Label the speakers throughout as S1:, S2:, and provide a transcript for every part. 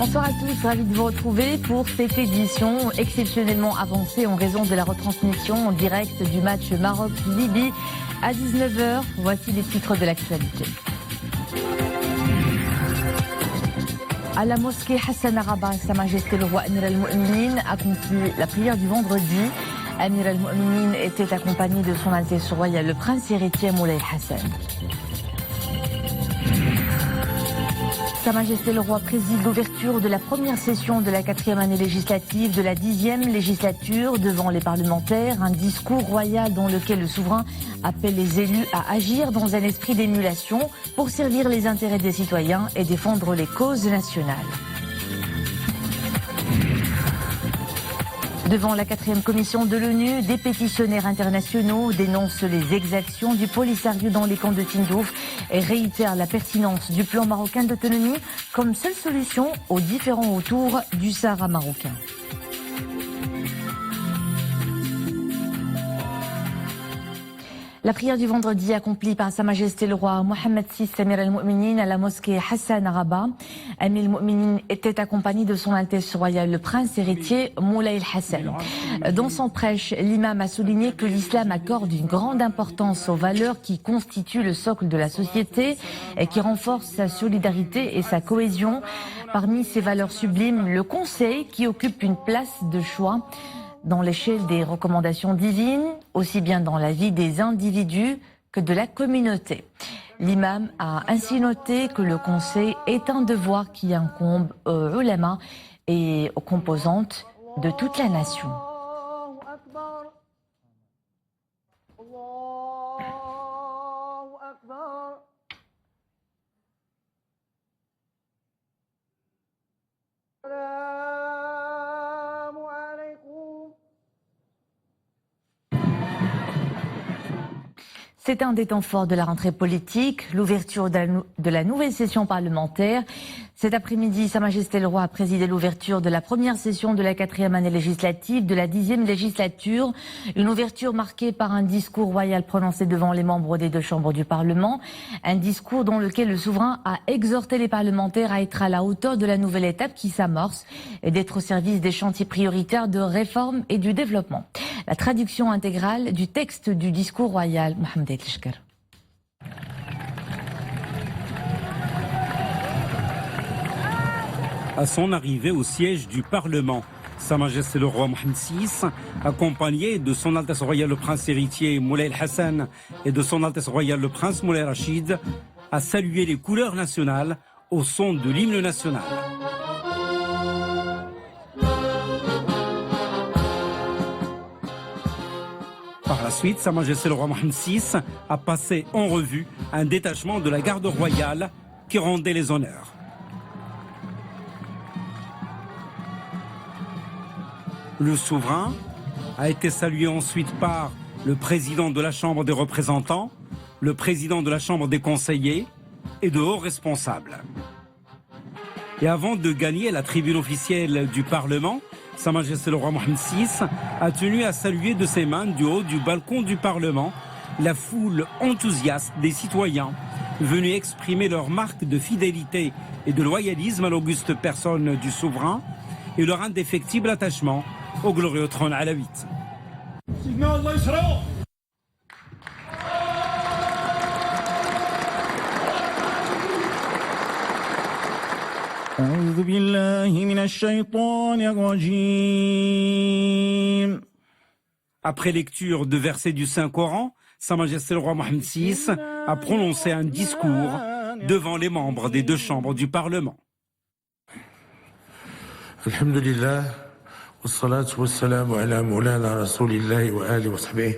S1: Bonsoir à tous, ravi de vous retrouver pour cette édition exceptionnellement avancée en raison de la retransmission en direct du match Maroc-Libye à 19h. Voici les titres de l'actualité. À la mosquée Hassan Araba, Sa Majesté le roi Amir al-Mu'minin accomplit la prière du vendredi. Amir al-Mu'minin était accompagné de son Altesse royale le prince héritier Moulay Hassan. Sa Majesté le roi préside l'ouverture de la première session de la 4e année législative de la 10e législature devant les parlementaires. Un discours royal dans lequel le souverain appelle les élus à agir dans un esprit d'émulation pour servir les intérêts des citoyens et défendre les causes nationales. Devant la 4e commission de l'ONU, des pétitionnaires internationaux dénoncent les exactions du Polisario dans les camps de Tindouf et réitèrent la pertinence du plan marocain d'autonomie comme seule solution aux différends autour du Sahara marocain. La prière du vendredi accomplie par Sa Majesté le roi Mohammed VI Amir al-Mu'minin à la mosquée Hassan Araba. Amir al-Mu'minin était accompagné de son Altesse royale le prince héritier Moulay Hassan. Dans son prêche, l'imam a souligné que l'islam accorde une grande importance aux valeurs qui constituent le socle de la société et qui renforcent sa solidarité et sa cohésion. Parmi ces valeurs sublimes, le conseil qui occupe une place de choix dans l'échelle des recommandations divines, aussi bien dans la vie des individus que de la communauté. L'imam a ainsi noté que le conseil est un devoir qui incombe aux ulama et aux composantes de toute la nation. C'est un des temps forts de la rentrée politique, l'ouverture de la nouvelle session parlementaire. Cet après-midi, Sa Majesté le roi a présidé l'ouverture de la première session de la 4e année législative de la 10e législature. Une ouverture marquée par un discours royal prononcé devant les membres des deux chambres du Parlement. Un discours dans lequel le souverain a exhorté les parlementaires à être à la hauteur de la nouvelle étape qui s'amorce et d'être au service des chantiers prioritaires de réforme et du développement. La traduction intégrale du texte du discours royal, Mohamed El-Shkar.
S2: À son arrivée au siège du Parlement, Sa Majesté le roi Mohammed VI, accompagné de son Altesse royale le prince héritier Moulay Hassan et de son Altesse royale le prince Moulay Rachid, a salué les couleurs nationales au son de l'hymne national. Par la suite, Sa Majesté le roi Mohammed VI a passé en revue un détachement de la garde royale qui rendait les honneurs. Le souverain a été salué ensuite par le président de la Chambre des représentants, le président de la Chambre des conseillers et de hauts responsables. Et avant de gagner la tribune officielle du Parlement, Sa Majesté le roi Mohammed VI a tenu à saluer de ses mains du haut du balcon du Parlement la foule enthousiaste des citoyens venus exprimer leur marque de fidélité et de loyalisme à l'auguste personne du souverain et leur indéfectible attachement au glorieux trône alawite.
S3: أعوذ بالله من الشيطان الرجيم.
S2: Après lecture de versets du Saint-Coran, Sa Majesté le roi Mohammed VI a prononcé un discours devant les membres des deux chambres du Parlement.
S4: Alhamdulillah, wassalatu wassalamu ala moulana rasulillahi wa alihi wa sahbihi.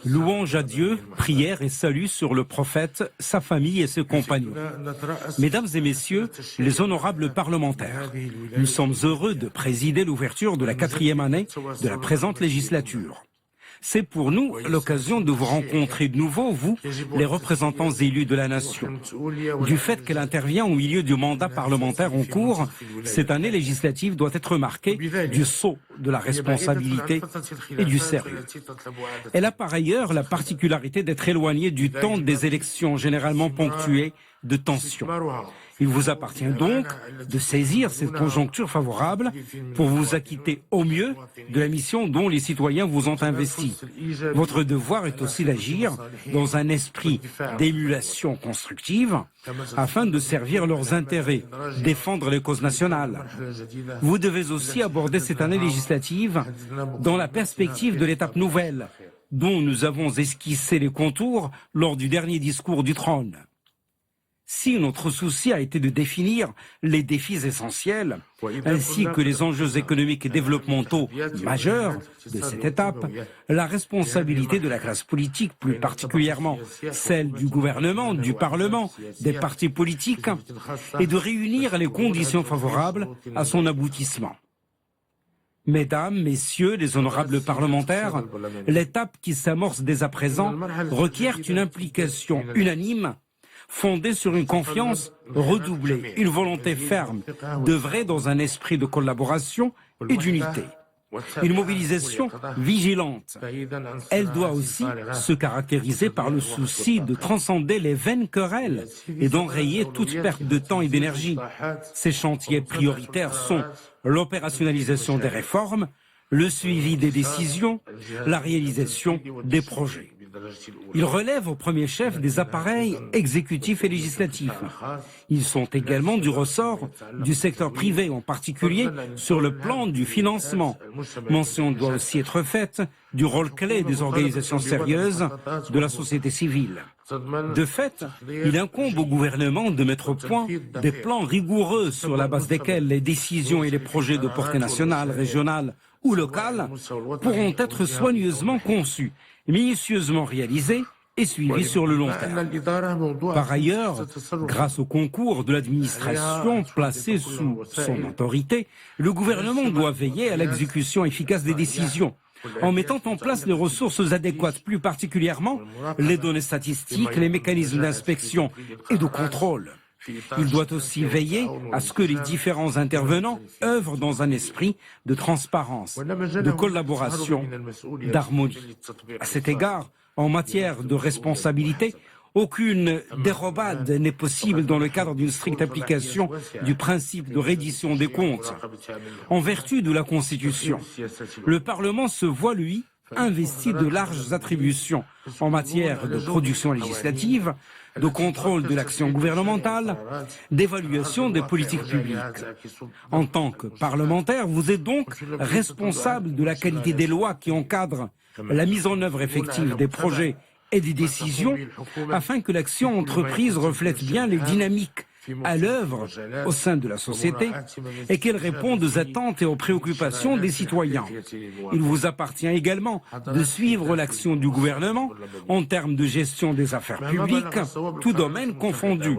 S2: Louange à Dieu, prière et salut sur le prophète, sa famille et ses compagnons. Mesdames et messieurs, les honorables parlementaires, nous sommes heureux de présider l'ouverture de la 4e année de la présente législature. C'est pour nous l'occasion de vous rencontrer de nouveau, vous, les représentants élus de la nation. Du fait qu'elle intervient au milieu du mandat parlementaire en cours, cette année législative doit être marquée du sceau de la responsabilité et du sérieux. Elle a par ailleurs la particularité d'être éloignée du temps des élections généralement ponctuées de tension. Il vous appartient donc de saisir cette conjoncture favorable pour vous acquitter au mieux de la mission dont les citoyens vous ont investi. Votre devoir est aussi d'agir dans un esprit d'émulation constructive afin de servir leurs intérêts, défendre les causes nationales. Vous devez aussi aborder cette année législative dans la perspective de l'étape nouvelle dont nous avons esquissé les contours lors du dernier discours du trône. Si notre souci a été de définir les défis essentiels, ainsi que les enjeux économiques et développementaux majeurs de cette étape, la responsabilité de la classe politique, plus particulièrement celle du gouvernement, du Parlement, des partis politiques, est de réunir les conditions favorables à son aboutissement. Mesdames, Messieurs les honorables parlementaires, l'étape qui s'amorce dès à présent requiert une implication unanime fondée sur une confiance redoublée, une volonté ferme d'œuvrer dans un esprit de collaboration et d'unité. Une mobilisation vigilante. Elle doit aussi se caractériser par le souci de transcender les vaines querelles et d'enrayer toute perte de temps et d'énergie. Ces chantiers prioritaires sont l'opérationnalisation des réformes, le suivi des décisions, la réalisation des projets. Ils relèvent au premier chef des appareils exécutifs et législatifs. Ils sont également du ressort du secteur privé, en particulier sur le plan du financement. Mention doit aussi être faite du rôle clé des organisations sérieuses de la société civile. De fait, il incombe au gouvernement de mettre au point des plans rigoureux sur la base desquels les décisions et les projets de portée nationale, régionale ou locale pourront être soigneusement conçus, minutieusement réalisés et suivis sur le long terme. Par ailleurs, grâce au concours de l'administration placée sous son autorité, le gouvernement doit veiller à l'exécution efficace des décisions, en mettant en place les ressources adéquates, plus particulièrement les données statistiques, les mécanismes d'inspection et de contrôle. Il doit aussi veiller à ce que les différents intervenants œuvrent dans un esprit de transparence, de collaboration, d'harmonie. À cet égard, en matière de responsabilité, aucune dérobade n'est possible dans le cadre d'une stricte application du principe de reddition des comptes. En vertu de la Constitution, le Parlement se voit, lui, investi de larges attributions en matière de production législative, de contrôle de l'action gouvernementale, d'évaluation des politiques publiques. En tant que parlementaire, vous êtes donc responsable de la qualité des lois qui encadrent la mise en œuvre effective des projets et des décisions afin que l'action entreprise reflète bien les dynamiques à l'œuvre au sein de la société et qu'elle réponde aux attentes et aux préoccupations des citoyens. Il vous appartient également de suivre l'action du gouvernement en termes de gestion des affaires publiques, tout domaine confondu,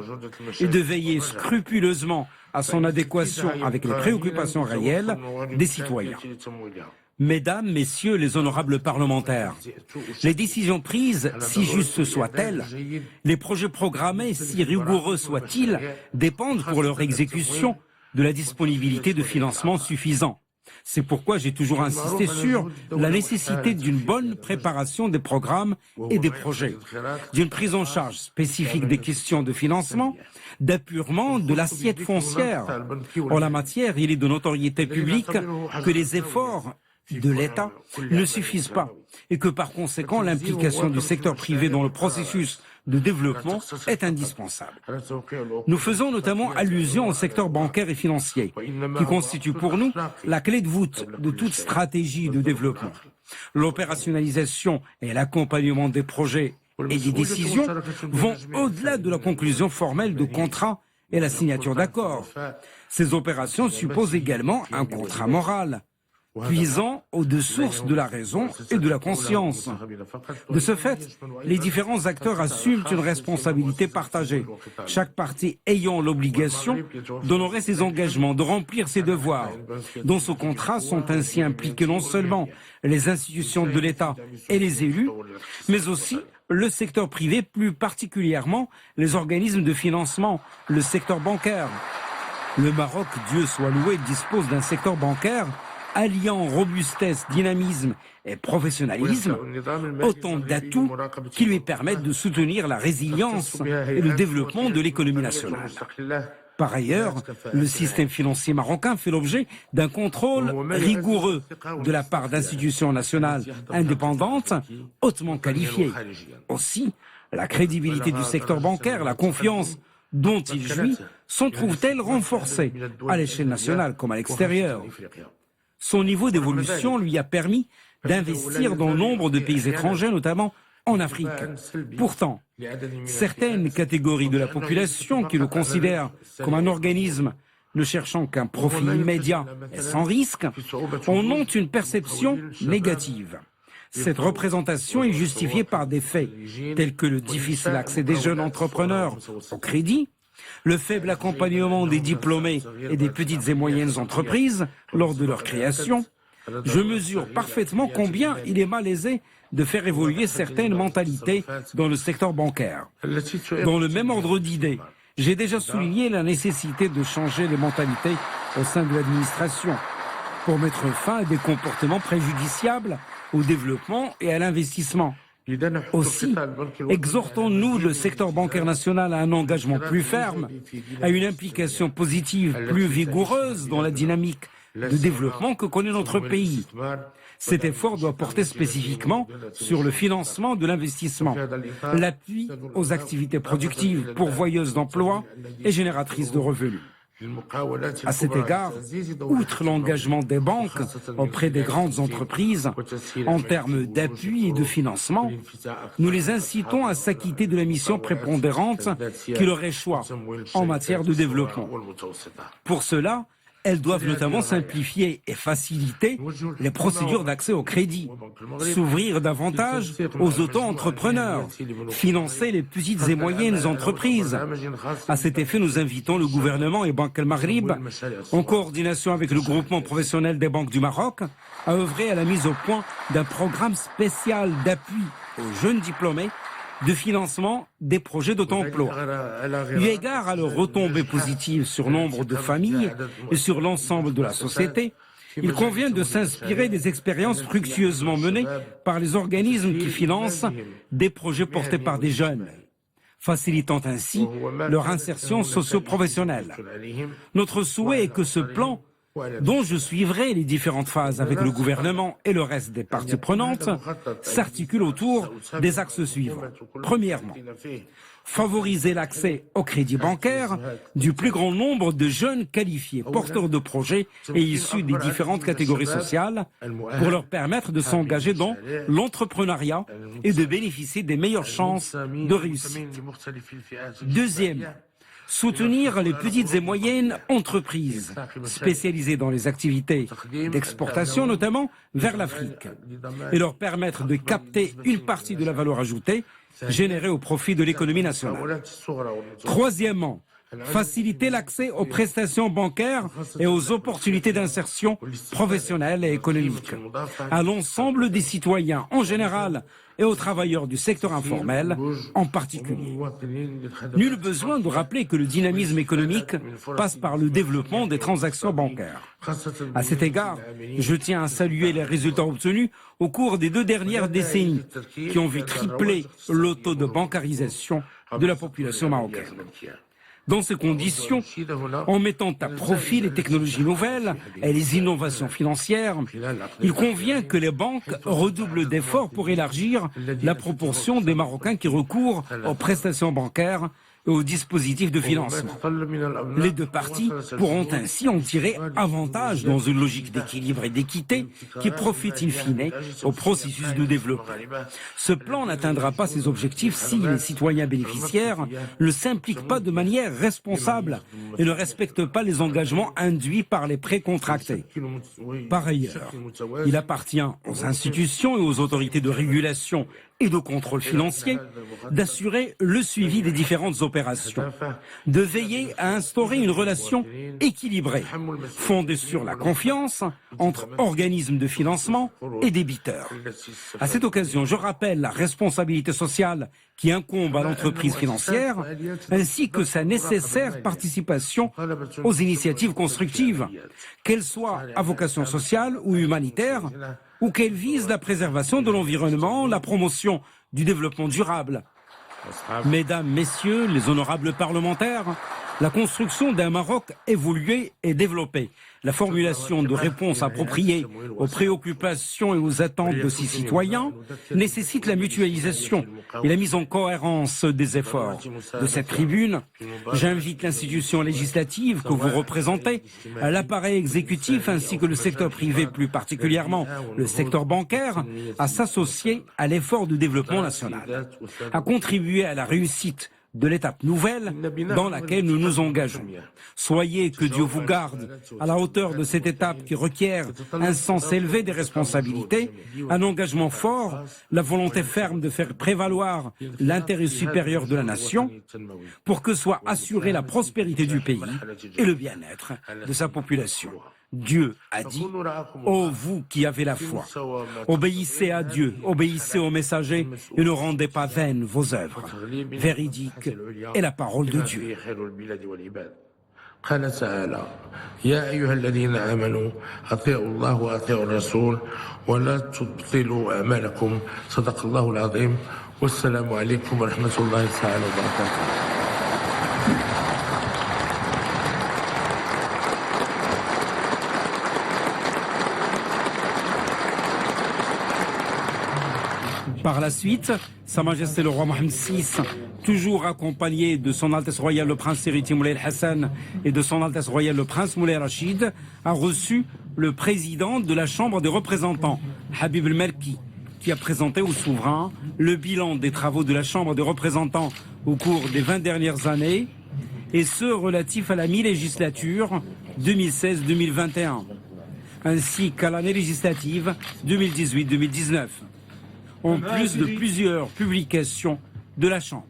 S2: et de veiller scrupuleusement à son adéquation avec les préoccupations réelles des citoyens. Mesdames, Messieurs les honorables parlementaires, les décisions prises, si justes soient-elles, les projets programmés, si rigoureux soient-ils, dépendent pour leur exécution de la disponibilité de financement suffisant. C'est pourquoi j'ai toujours insisté sur la nécessité d'une bonne préparation des programmes et des projets, d'une prise en charge spécifique des questions de financement, d'apurement de l'assiette foncière. En la matière, il est de notoriété publique que les efforts de l'État ne suffisent pas et que par conséquent l'implication du secteur privé dans le processus de développement est indispensable. Nous faisons notamment allusion au secteur bancaire et financier qui constitue pour nous la clé de voûte de toute stratégie de développement. L'opérationnalisation et l'accompagnement des projets et des décisions vont au-delà de la conclusion formelle de contrats et la signature d'accords. Ces opérations supposent également un contrat moral, puisant aux deux sources de la raison et de la conscience. De ce fait, les différents acteurs assument une responsabilité partagée, chaque partie ayant l'obligation d'honorer ses engagements, de remplir ses devoirs. Dans ce contrat sont ainsi impliqués non seulement les institutions de l'État et les élus, mais aussi le secteur privé, plus particulièrement les organismes de financement, le secteur bancaire. Le Maroc, Dieu soit loué, dispose d'un secteur bancaire alliant robustesse, dynamisme et professionnalisme, autant d'atouts qui lui permettent de soutenir la résilience et le développement de l'économie nationale. Par ailleurs, le système financier marocain fait l'objet d'un contrôle rigoureux de la part d'institutions nationales indépendantes, hautement qualifiées. Aussi, la crédibilité du secteur bancaire, la confiance dont il jouit, s'en trouve-t-elle renforcée à l'échelle nationale comme à l'extérieur. Son niveau d'évolution lui a permis d'investir dans nombre de pays étrangers, notamment en Afrique. Pourtant, certaines catégories de la population qui le considèrent comme un organisme ne cherchant qu'un profit immédiat et sans risque, en ont une perception négative. Cette représentation est justifiée par des faits tels que le difficile accès des jeunes entrepreneurs au crédit, le faible accompagnement des diplômés et des petites et moyennes entreprises lors de leur création. Je mesure parfaitement combien il est malaisé de faire évoluer certaines mentalités dans le secteur bancaire. Dans le même ordre d'idées, j'ai déjà souligné la nécessité de changer les mentalités au sein de l'administration pour mettre fin à des comportements préjudiciables au développement et à l'investissement. Aussi, exhortons-nous le secteur bancaire national à un engagement plus ferme, à une implication positive plus vigoureuse dans la dynamique de développement que connaît notre pays. Cet effort doit porter spécifiquement sur le financement de l'investissement, l'appui aux activités productives pourvoyeuses d'emplois et génératrices de revenus. À cet égard, outre l'engagement des banques auprès des grandes entreprises en termes d'appui et de financement, nous les incitons à s'acquitter de la mission prépondérante qui leur échoit en matière de développement. Pour cela, elles doivent notamment simplifier et faciliter les procédures d'accès au crédit, s'ouvrir davantage aux auto-entrepreneurs, financer les petites et moyennes entreprises. À cet effet, nous invitons le gouvernement et Banque El Maghrib, en coordination avec le groupement professionnel des banques du Maroc, à œuvrer à la mise au point d'un programme spécial d'appui aux jeunes diplômés de financement des projets d'auto-emploi. Eu égard à leurs retombées positives sur nombre de familles et sur l'ensemble de la société, il convient de s'inspirer des expériences fructueusement menées par les organismes qui financent des projets portés par des jeunes, facilitant ainsi leur insertion socio-professionnelle. Notre souhait est que ce plan, dont je suivrai les différentes phases avec le gouvernement et le reste des parties prenantes, s'articule autour des axes suivants. Premièrement, favoriser l'accès au crédit bancaire du plus grand nombre de jeunes qualifiés, porteurs de projets et issus des différentes catégories sociales, pour leur permettre de s'engager dans l'entrepreneuriat et de bénéficier des meilleures chances de réussite. Deuxième, soutenir les petites et moyennes entreprises spécialisées dans les activités d'exportation, notamment vers l'Afrique, et leur permettre de capter une partie de la valeur ajoutée générée au profit de l'économie nationale. Troisièmement, faciliter l'accès aux prestations bancaires et aux opportunités d'insertion professionnelle et économique à l'ensemble des citoyens en général et aux travailleurs du secteur informel en particulier. Nul besoin de rappeler que le dynamisme économique passe par le développement des transactions bancaires. À cet égard, je tiens à saluer les résultats obtenus au cours des 2 dernières décennies qui ont vu tripler le taux de bancarisation de la population marocaine. Dans ces conditions, en mettant à profit les technologies nouvelles et les innovations financières, il convient que les banques redoublent d'efforts pour élargir la proportion des Marocains qui recourent aux prestations bancaires et aux dispositifs de financement. Les deux parties pourront ainsi en tirer avantage dans une logique d'équilibre et d'équité qui profite in fine au processus de développement. Ce plan n'atteindra pas ses objectifs si les citoyens bénéficiaires ne s'impliquent pas de manière responsable et ne respectent pas les engagements induits par les prêts contractés. Par ailleurs, il appartient aux institutions et aux autorités de régulation et de contrôle financier, d'assurer le suivi des différentes opérations, de veiller à instaurer une relation équilibrée, fondée sur la confiance entre organismes de financement et débiteurs. À cette occasion, je rappelle la responsabilité sociale qui incombe à l'entreprise financière, ainsi que sa nécessaire participation aux initiatives constructives, qu'elles soient à vocation sociale ou humanitaire, ou qu'elles visent la préservation de l'environnement, la promotion du développement durable. Mesdames, Messieurs, les honorables parlementaires, la construction d'un Maroc évolué et développé, la formulation de réponses appropriées aux préoccupations et aux attentes de ses citoyens nécessite la mutualisation et la mise en cohérence des efforts. De cette tribune, j'invite l'institution législative que vous représentez, l'appareil exécutif ainsi que le secteur privé, plus particulièrement le secteur bancaire, à s'associer à l'effort de développement national, à contribuer à la réussite de l'étape nouvelle dans laquelle nous nous engageons. Soyez que Dieu vous garde à la hauteur de cette étape qui requiert un sens élevé des responsabilités, un engagement fort, la volonté ferme de faire prévaloir l'intérêt supérieur de la nation pour que soit assurée la prospérité du pays et le bien-être de sa population. Dieu a dit, ô vous qui avez la foi, obéissez à Dieu, obéissez aux messagers et ne rendez pas vaines vos œuvres. Véridique est la parole de Dieu.
S4: قال تعالى يا أيها الذين آمنوا أطيعوا الله وأطيعوا الرسول ولا تبطلوا أعمالكم صدق الله العظيم والسلام عليكم ورحمة الله تعالى وبركاته.
S2: Par la suite, Sa Majesté le roi Mohammed VI, toujours accompagné de son Altesse royale le prince héritier Moulay Hassan et de son Altesse royale le prince Moulay Rachid, a reçu le président de la Chambre des représentants, Habib el-Malki, qui a présenté au souverain le bilan des travaux de la Chambre des représentants au cours des 20 dernières années, et ce relatif à la mi-législature 2016-2021, ainsi qu'à l'année législative 2018-2019. En plus de plusieurs publications de la Chambre.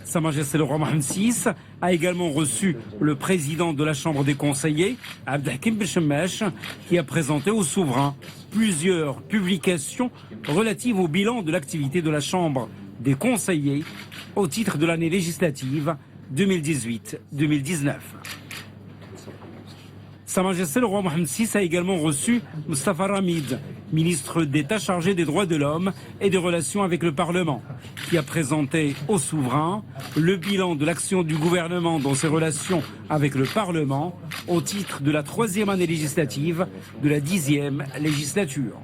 S2: Sa Majesté le roi Mohammed VI a également reçu le président de la Chambre des conseillers, Abdelhakim Belchemech, qui a présenté au souverain plusieurs publications relatives au bilan de l'activité de la Chambre des conseillers au titre de l'année législative 2018-2019. Sa Majesté le roi Mohammed VI a également reçu Mustafa Ramid, ministre d'État chargé des droits de l'homme et des relations avec le Parlement, qui a présenté au souverain le bilan de l'action du gouvernement dans ses relations avec le Parlement au titre de la 3e année législative de la 10e législature.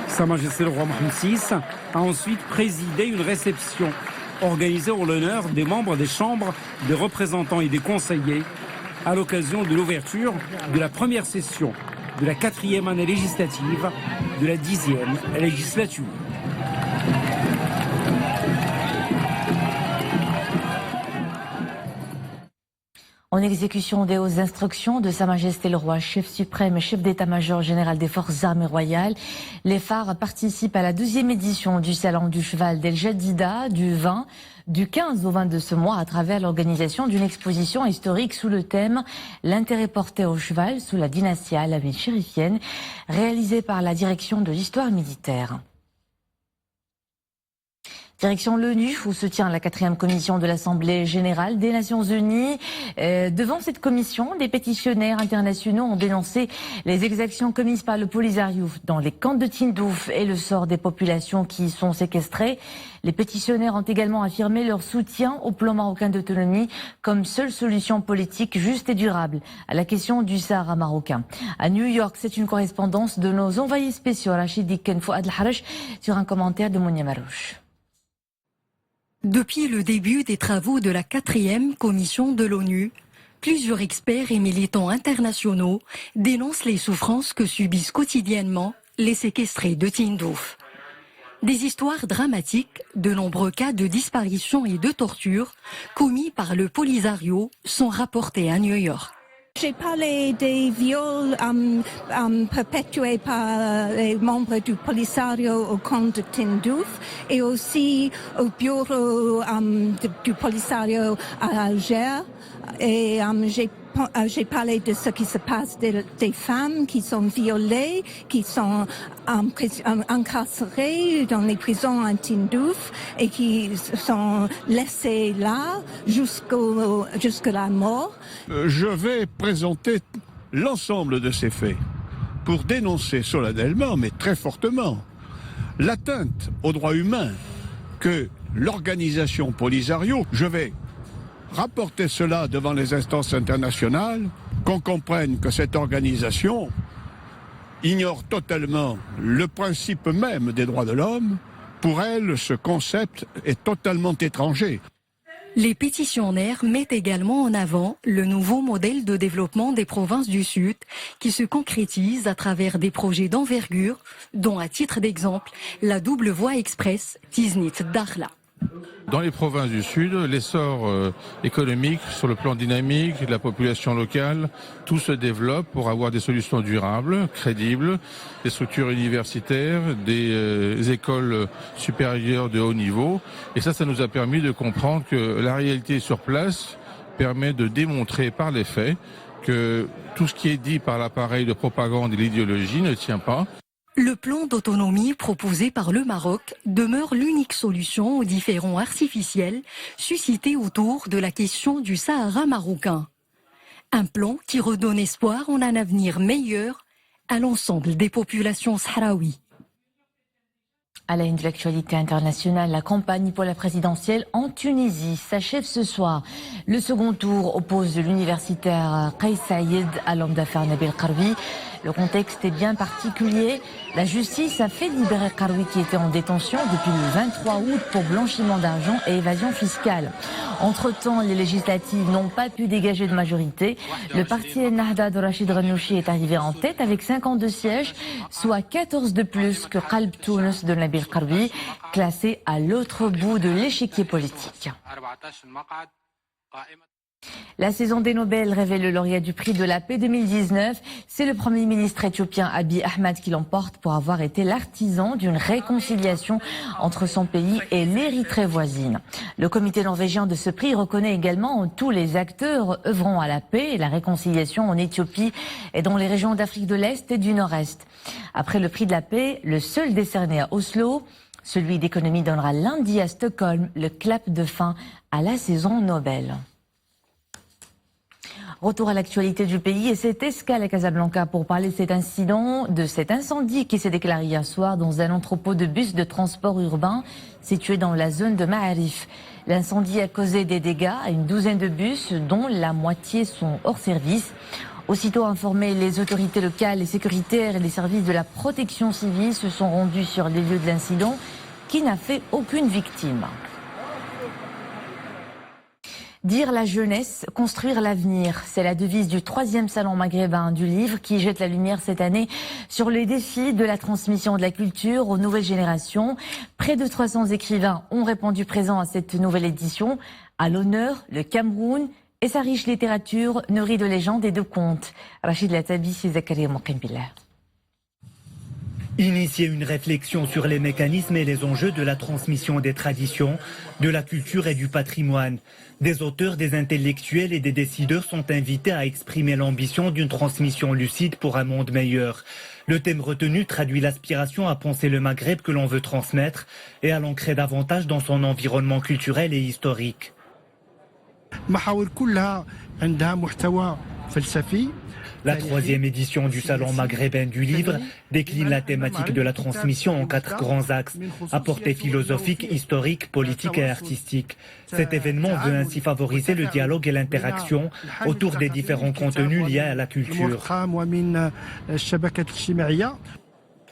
S2: Sa Majesté le roi Mohammed VI a ensuite présidé une réception organisée en l'honneur des membres des chambres, des représentants et des conseillers à l'occasion de l'ouverture de la première session de la 4e année législative de la 10e législature.
S1: En exécution des hautes instructions de Sa Majesté le Roi, chef suprême et chef d'état-major général des Forces armées royales, les phares participent à la 12e édition du Salon du Cheval d'El Jadida du 15 au 22 ce mois à travers l'organisation d'une exposition historique sous le thème « L'intérêt porté au cheval sous la dynastie alamite chérifienne » réalisée par la direction de l'histoire militaire. Direction l'ONU, où se tient la 4e commission de l'Assemblée générale des Nations unies. Devant cette commission, des pétitionnaires internationaux ont dénoncé les exactions commises par le Polisario dans les camps de Tindouf et le sort des populations qui y sont séquestrées. Les pétitionnaires ont également affirmé leur soutien au plan marocain d'autonomie comme seule solution politique juste et durable à la question du Sahara marocain. À New York, c'est une correspondance de nos envoyés spéciaux, Rachid Diken, Fouad El-Harash, sur un commentaire de Mounia Marouche.
S5: Depuis le début des travaux de la 4e commission de l'ONU, plusieurs experts et militants internationaux dénoncent les souffrances que subissent quotidiennement les séquestrés de Tindouf. Des histoires dramatiques, de nombreux cas de disparition et de torture commis par le Polisario sont rapportés à New York.
S6: J'ai parlé des viols perpétués par les membres du Polisario au camp de Tindouf et aussi au bureau du Polisario à Alger. Et j'ai parlé de ce qui se passe des femmes qui sont violées, qui sont incarcérées dans les prisons à Tindouf et qui sont laissées là jusqu'à la mort.
S7: Je vais présenter l'ensemble de ces faits pour dénoncer solennellement, mais très fortement, l'atteinte aux droits humains que l'organisation Polisario, je vais rapporter cela devant les instances internationales, qu'on comprenne que cette organisation ignore totalement le principe même des droits de l'homme. Pour elle, ce concept est totalement étranger.
S5: Les pétitionnaires mettent également en avant le nouveau modèle de développement des provinces du Sud qui se concrétise à travers des projets d'envergure, dont à titre d'exemple, la double voie express Tiznit-Dakhla.
S8: Dans les provinces du Sud, l'essor économique sur le plan dynamique de la population locale, tout se développe pour avoir des solutions durables, crédibles, des structures universitaires, des écoles supérieures de haut niveau. Et ça nous a permis de comprendre que la réalité sur place permet de démontrer par les faits que tout ce qui est dit par l'appareil de propagande et l'idéologie ne tient pas.
S5: Le plan d'autonomie proposé par le Maroc demeure l'unique solution aux différends artificiels suscités autour de la question du Sahara marocain. Un plan qui redonne espoir en un avenir meilleur à l'ensemble des populations sahraouies.
S1: À la une de l'actualité internationale, la campagne pour la présidentielle en Tunisie s'achève ce soir. Le second tour oppose l'universitaire Kais Saïd à l'homme d'affaires Nabil Karoui. Le contexte est bien particulier. La justice a fait libérer Karoui qui était en détention depuis le 23 août pour blanchiment d'argent et évasion fiscale. Entre-temps, les législatives n'ont pas pu dégager de majorité. Le parti Ennahda de Rachid Ghannouchi est arrivé en tête avec 52 sièges, soit 14 de plus que Qalb Tounes de Nabil Karoui, classé à l'autre bout de l'échiquier politique. La saison des Nobel révèle le lauréat du prix de la paix 2019. C'est le Premier ministre éthiopien Abiy Ahmed qui l'emporte pour avoir été l'artisan d'une réconciliation entre son pays et l'Érythrée voisine. Le comité norvégien de ce prix reconnaît également tous les acteurs œuvrant à la paix et la réconciliation en Éthiopie et dans les régions d'Afrique de l'Est et du Nord-Est. Après le prix de la paix, le seul décerné à Oslo, celui d'économie donnera lundi à Stockholm le clap de fin à la saison Nobel. Retour à l'actualité du pays et cette escale à Casablanca pour parler de cet incendie qui s'est déclaré hier soir dans un entrepôt de bus de transport urbain situé dans la zone de Ma'arif. L'incendie a causé des dégâts à une douzaine de bus dont la moitié sont hors service. Aussitôt informés, les autorités locales et sécuritaires et les services de la protection civile se sont rendus sur les lieux de l'incident qui n'a fait aucune victime. Dire la jeunesse, construire l'avenir, c'est la devise du 3e salon maghrébin du livre qui jette la lumière cette année sur les défis de la transmission de la culture aux nouvelles générations. Près de 300 écrivains ont répondu présents à cette nouvelle édition. À l'honneur, le Cameroun et sa riche littérature nourrie de légendes et de contes. Rachid Latabi, Zakaria Mokimbillah.
S9: Initier une réflexion sur les mécanismes et les enjeux de la transmission des traditions, de la culture et du patrimoine. Des auteurs, des intellectuels et des décideurs sont invités à exprimer l'ambition d'une transmission lucide pour un monde meilleur. Le thème retenu traduit l'aspiration à penser le Maghreb que l'on veut transmettre et à l'ancrer davantage dans son environnement culturel et historique. La 3e édition du Salon maghrébin du livre décline la thématique de la transmission en 4 grands axes, à portée philosophique, historique, politique et artistique. Cet événement veut ainsi favoriser le dialogue et l'interaction autour des différents contenus liés à la culture.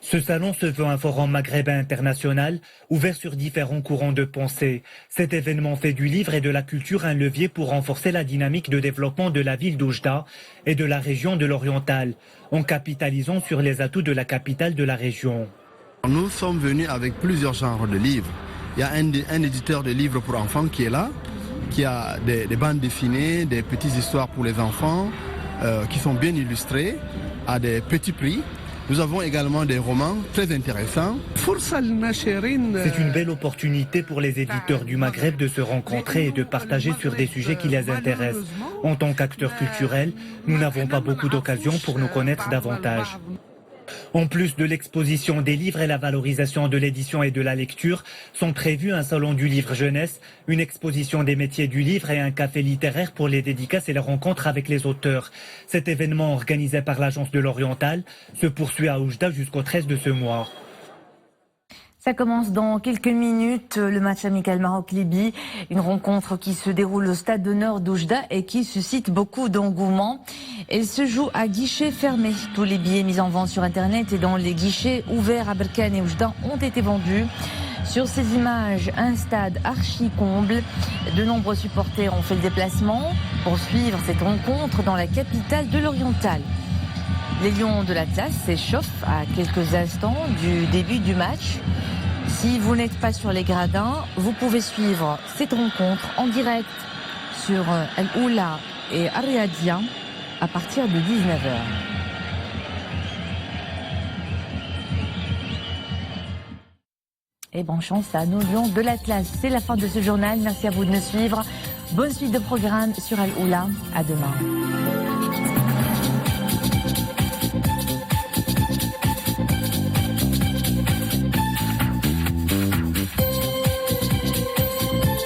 S9: Ce salon se veut un forum maghrébin international, ouvert sur différents courants de pensée. Cet événement fait du livre et de la culture un levier pour renforcer la dynamique de développement de la ville d'Oujda et de la région de l'Oriental, en capitalisant sur les atouts de la capitale de la région.
S10: Nous sommes venus avec plusieurs genres de livres. Il y a un éditeur de livres pour enfants qui est là, qui a des bandes dessinées, des petites histoires pour les enfants. qui sont bien illustrés à des petits prix. Nous avons également des romans très intéressants.
S9: C'est une belle opportunité pour les éditeurs du Maghreb de se rencontrer et de partager sur des sujets qui les intéressent. En tant qu'acteurs culturels, nous n'avons pas beaucoup d'occasions pour nous connaître davantage. En plus de l'exposition des livres et la valorisation de l'édition et de la lecture, sont prévus un salon du livre jeunesse, une exposition des métiers du livre et un café littéraire pour les dédicaces et les rencontres avec les auteurs. Cet événement organisé par l'Agence de l'Oriental se poursuit à Oujda jusqu'au 13 de ce mois.
S1: Ça commence dans quelques minutes, le match amical Maroc-Libye, une rencontre qui se déroule au stade d'honneur d'Oujda et qui suscite beaucoup d'engouement. Elle se joue à guichet fermé. Tous les billets mis en vente sur Internet et dans les guichets ouverts à Berkane et Oujda ont été vendus. Sur ces images, un stade archi-comble. De nombreux supporters ont fait le déplacement pour suivre cette rencontre dans la capitale de l'Oriental. Les Lions de l'Atlas s'échauffent à quelques instants du début du match. Si vous n'êtes pas sur les gradins, vous pouvez suivre cette rencontre en direct sur Al Oula et Ariadia à partir de 19h. Et bonne chance à nos Lions de l'Atlas. C'est la fin de ce journal. Merci à vous de nous suivre. Bonne suite de programme sur Al Oula. À demain.